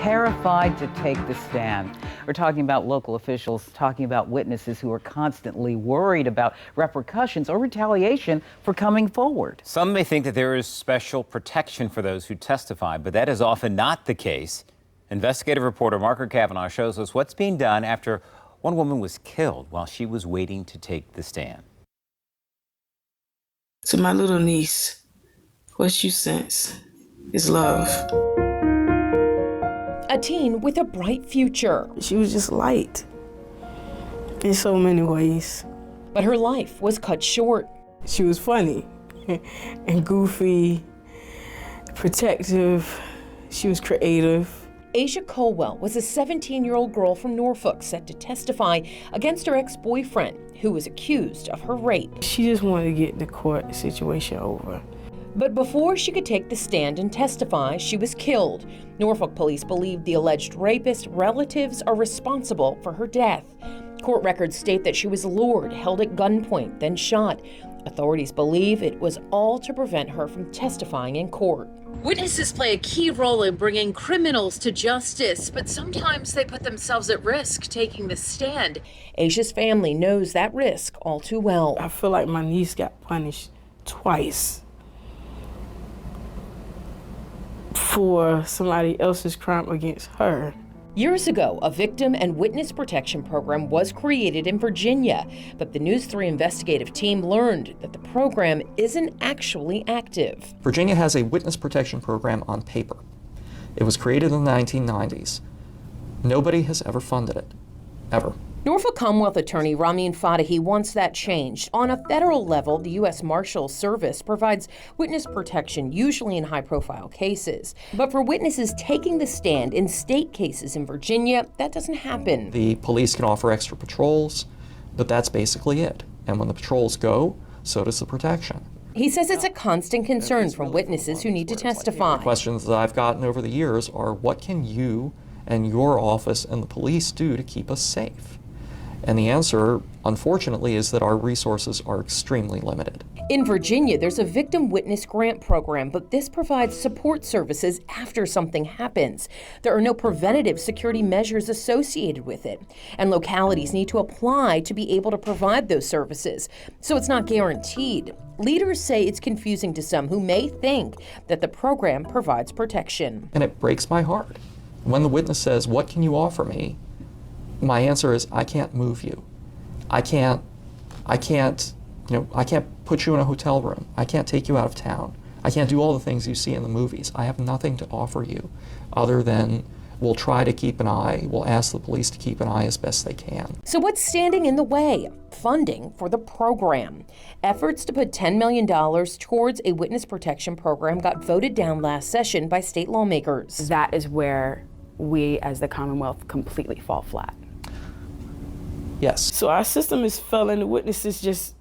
terrified to take the stand. We're talking about local officials, talking about witnesses who are constantly worried about repercussions or retaliation for coming forward. Some may think that there is special protection for those who testify, but that is often not the case. Investigative reporter Margaret Kavanaugh shows us what's being done after one woman was killed while she was waiting to take the stand. To my little niece, what you sense is love. A teen with a bright future. She was just light in so many ways. But her life was cut short. She was funny and goofy, protective. She was creative. Asia Colwell was a 17-year-old girl from Norfolk set to testify against her ex-boyfriend, who was accused of her rape. She just wanted to get the court situation over. But before she could take the stand and testify, she was killed. Norfolk police believe the alleged rapist's relatives are responsible for her death. Court records state that she was lured, held at gunpoint, then shot. Authorities believe it was all to prevent her from testifying in court. Witnesses play a key role in bringing criminals to justice, but sometimes they put themselves at risk taking the stand. Asia's family knows that risk all too well. I feel like my niece got punished twice for somebody else's crime against her. Years ago, a victim and witness protection program was created in Virginia, but the News 3 investigative team learned that the program isn't actually active. Virginia has a witness protection program on paper. It was created in the 1990s. Nobody has ever funded it, ever. Norfolk Commonwealth attorney Ramin Fadahi wants that changed. On a federal level, the U.S. Marshals Service provides witness protection, usually in high-profile cases. But for witnesses taking the stand in state cases in Virginia, that doesn't happen. The police can offer extra patrols, but that's basically it. And when the patrols go, so does the protection. He says it's a constant concern from witnesses who need to testify. The questions that I've gotten over the years are, what can you and your office and the police do to keep us safe? And the answer, unfortunately, is that our resources are extremely limited. In Virginia, there's a victim witness grant program, but this provides support services after something happens. There are no preventative security measures associated with it, and localities need to apply to be able to provide those services, so it's not guaranteed. Leaders say it's confusing to some who may think that the program provides protection. And it breaks my heart. When the witness says, what can you offer me? My answer is, I can't move you. I can't put you in a hotel room. I can't take you out of town. I can't do all the things you see in the movies. I have nothing to offer you other than we'll try to keep an eye. We'll ask the police to keep an eye as best they can. So what's standing in the way? Funding for the program. Efforts to put $10 million towards a witness protection program got voted down last session by state lawmakers. That is where we as the Commonwealth completely fall flat. Yes. So our system is failing the witnesses,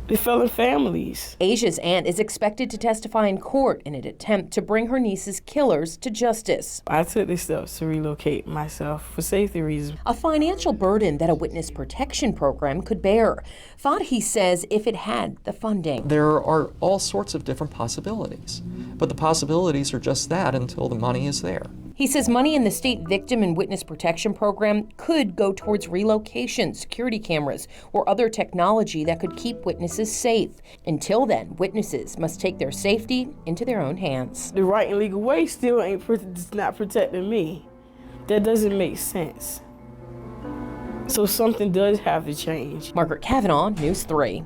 they're failing families. Asia's aunt is expected to testify in court in an attempt to bring her niece's killers to justice. I took the steps to relocate myself for safety reasons. A financial burden that a witness protection program could bear. Fadahi says if it had the funding. There are all sorts of different possibilities, but the possibilities are just that until the money is there. He says money in the state victim and witness protection program could go towards relocation, security cameras, or other technology that could keep witnesses safe. Until then, witnesses must take their safety into their own hands. The right and legal way still it's not protecting me. That doesn't make sense. So something does have to change. Margaret Kavanaugh, News 3.